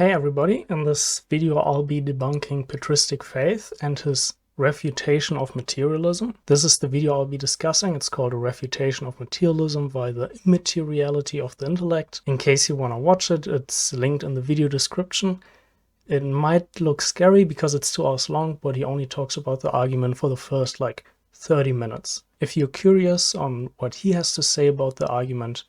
Hey everybody, in this video I'll be debunking patristic faith and his refutation of materialism. This is the video I'll be discussing. It's called A Refutation of Materialism by the Immateriality of the Intellect. In case you want to watch it, it's linked in the video description. It might look scary because it's 2 hours long, but he only talks about the argument for the first 30 minutes. If you're curious on what he has to say about the argument,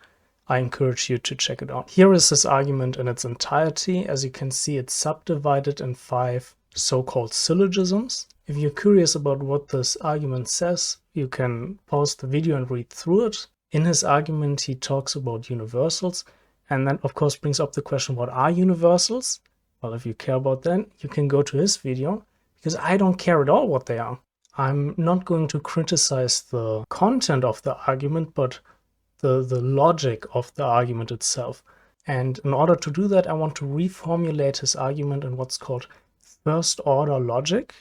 I encourage you to check it out. Here is his argument in its entirety. As you can see, it's subdivided in 5 so-called syllogisms. If you're curious about what this argument says, you can pause the video and read through it. In his argument, he talks about universals, and then of course brings up the question, what are universals? Well, if you care about that, you can go to his video, because I don't care at all what they are. I'm not going to criticize the content of the argument, but the logic of the argument itself. And in order to do that, I want to reformulate his argument in what's called first order logic.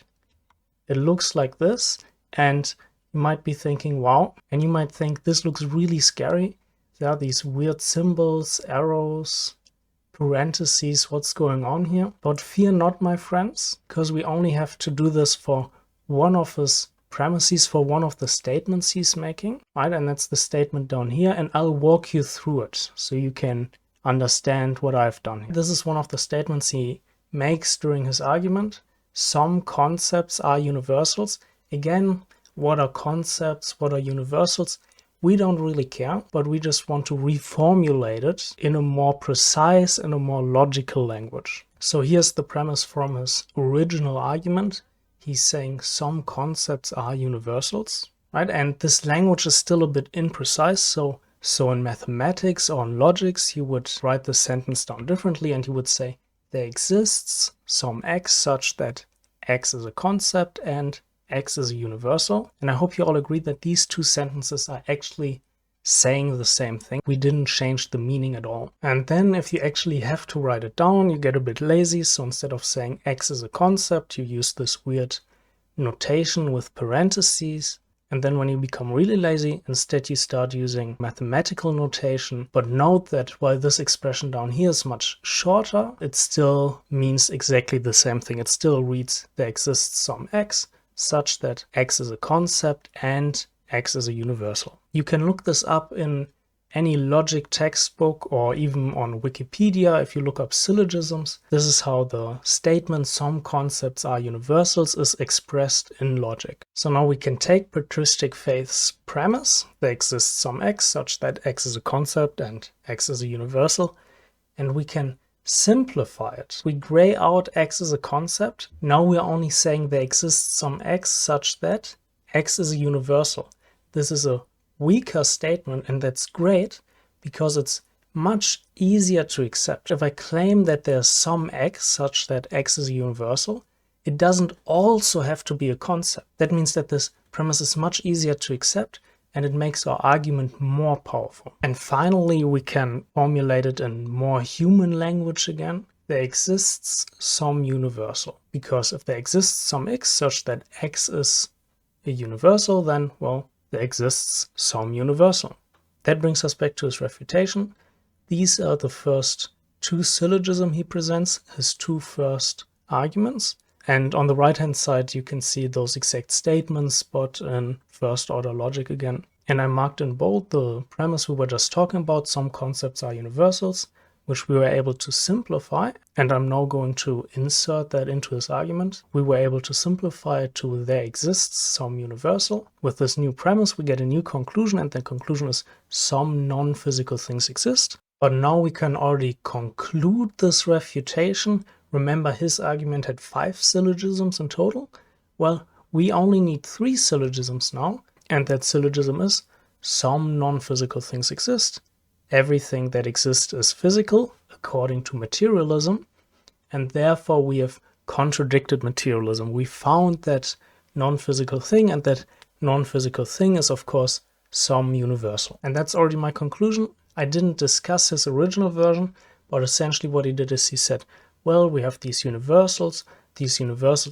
It looks like this, and you might be thinking, wow, and you might think this looks really scary. There are these weird symbols, arrows, parentheses, what's going on here? But fear not, my friends, because we only have to do this for one of his premises, for one of the statements he's making, right? And that's the statement down here, and I'll walk you through it so you can understand what I've done here. This is one of the statements he makes during his argument. Some concepts are universals. Again, what are concepts? What are universals? We don't really care, but we just want to reformulate it in a more precise and a more logical language. So here's the premise from his original argument. He's saying some concepts are universals, right? And this language is still a bit imprecise. So in mathematics or in logics, he would write the sentence down differently, and he would say there exists some x such that x is a concept and x is a universal. And I hope you all agree that these 2 sentences are actually saying the same thing. We didn't change the meaning at all. And then if you actually have to write it down, you get a bit lazy. So instead of saying x is a concept, you use this weird notation with parentheses. And then when you become really lazy, instead you start using mathematical notation. But note that while this expression down here is much shorter, it still means exactly the same thing. It still reads there exists some x such that x is a concept and x is a universal. You can look this up in any logic textbook or even on Wikipedia if you look up syllogisms. This is how the statement some concepts are universals is expressed in logic. So now we can take patristic faith's premise, there exists some x such that x is a concept and x is a universal, and we can simplify it. We gray out x is a concept. Now we're only saying there exists some x such that x is a universal. This is a weaker statement, and that's great because it's much easier to accept. If I claim that there's some x such that x is a universal, it doesn't also have to be a concept. That means that this premise is much easier to accept, and it makes our argument more powerful. And finally, we can formulate it in more human language again. There exists some universal, because if there exists some x such that x is a universal, then, well, there exists some universal. That brings us back to his refutation. These are the first 2 syllogisms he presents, his 2 first arguments. And on the right-hand side, you can see those exact statements, but in first order logic again. And I marked in bold the premise we were just talking about, some concepts are universals, which we were able to simplify. And I'm now going to insert that into his argument. We were able to simplify it to there exists some universal. With this new premise, we get a new conclusion, and the conclusion is some non-physical things exist. But now we can already conclude this refutation. Remember, his argument had 5 syllogisms in total. Well, we only need 3 syllogisms now, and that syllogism is some non-physical things exist. Everything that exists is physical, according to materialism, and therefore we have contradicted materialism. We found that non-physical thing, and that non-physical thing is, of course, some universal. And that's already my conclusion. I didn't discuss his original version, but essentially what he did is he said, well, we have these universals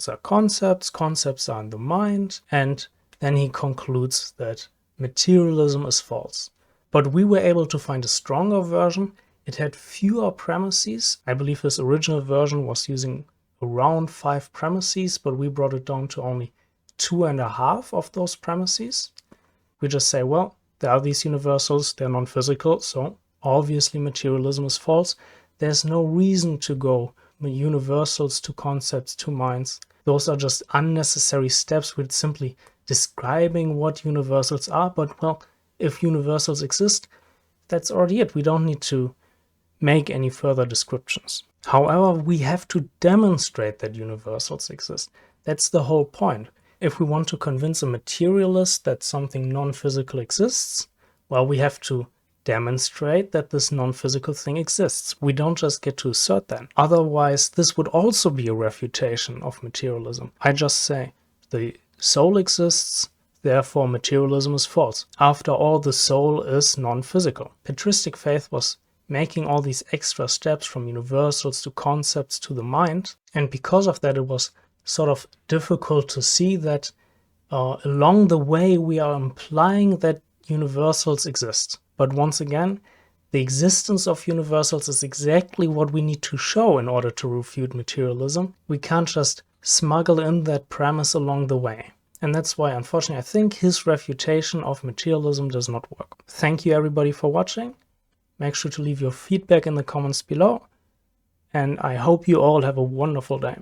are concepts are in the mind, and then he concludes that materialism is false. But we were able to find a stronger version. It had fewer premises. I believe his original version was using around 5 premises, but we brought it down to only 2.5 of those premises. We just say, well, there are these universals, they're non-physical, so obviously materialism is false. There's no reason to go from universals to concepts to minds. Those are just unnecessary steps with simply describing what universals are, but well, if universals exist, that's already it. We don't need to make any further descriptions. However, we have to demonstrate that universals exist. That's the whole point. If we want to convince a materialist that something non-physical exists, well, we have to demonstrate that this non-physical thing exists. We don't just get to assert that. Otherwise, this would also be a refutation of materialism. I just say the soul exists, therefore materialism is false. After all, the soul is non-physical. Patristic faith was making all these extra steps from universals to concepts to the mind, and because of that it was sort of difficult to see that along the way we are implying that universals exist. But once again, the existence of universals is exactly what we need to show in order to refute materialism. We can't just smuggle in that premise along the way. And that's why, unfortunately, I think his refutation of materialism does not work. Thank you everybody for watching. Make sure to leave your feedback in the comments below, and I hope you all have a wonderful day.